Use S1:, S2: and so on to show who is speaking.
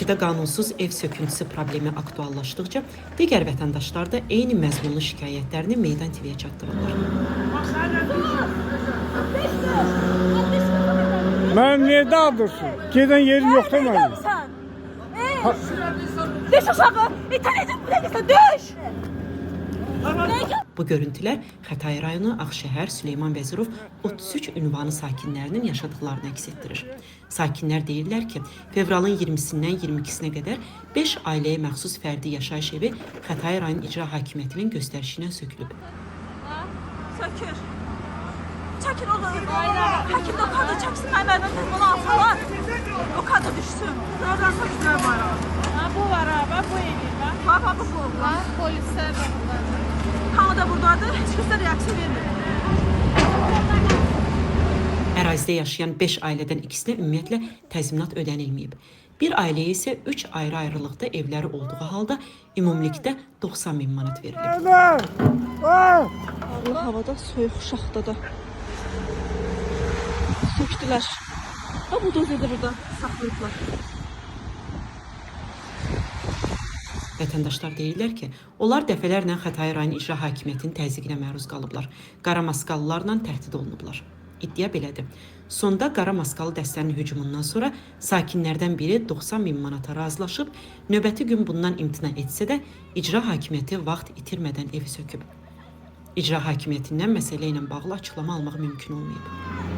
S1: Bakıda qanunsuz ev söküntüsü problemi aktuallaşdıqca digər vətəndaşlar da eyni məzmunlu şikayətlərini Meydan TV-yə çatdırırlar.
S2: Mən niyə dağıdırsın? Gedən yeri yoxdur mənim.
S3: Düş aşağı! İtələcək buraya gəlsən, düş!
S1: Bu görüntülər Xətai rayonu Ağşəhər Süleyman Vəzirov 33 ünvanı sakinlərinin yaşadıklarını əks etdirir. Sakinlər deyirlər ki, fevralın 20-sindən 22-sinə qədər 5 ailəyə məxsus fərdi yaşayış evi Xətai rayon icra hakimiyyətinin göstərişinə sökülüb.
S3: Sökür. Çəkil onu. Həkim də o kadro çəksin, mənim əlimdən telefonu alsalar. O kadro düşsün. Oradan sökürlər bayrağı.
S4: Bu var abi, bu eləyir bax.
S3: Baba bu oldu.
S4: Bax, polislər də buradadır.
S3: Hamı da buradadır, heç kəsə reaksiya vermir.
S1: Ərazidə yaşayan 5 ailədən ikisinə ümumiyyətlə təzminat ödənilməyib. Bir ailəyə isə 3 ayrı-ayrılıqda evləri olduğu halda ümumilikdə 90 min manat verilib.
S3: Ağlı havada, soyuq şaxtada. Söktülər. Bu dozerdə burada saxlayıblar.
S1: Vətəndaşlar deyirlər ki, onlar dəfələrlə Xətai rayon icra hakimiyyətinin təzyiqinə məruz qalıblar. Qara maskalılarla təhdid olunublar. İddia belədir. Sonda qara maskalı dəstənin hücumundan sonra sakinlərdən biri 90 min manata razılaşıb, növbəti gün bundan imtina etsə də icra hakimiyyəti vaxt itirmədən evi söküb. İcra hakimiyyətindən məsələ ilə bağlı açıqlama almaq mümkün olmayıb.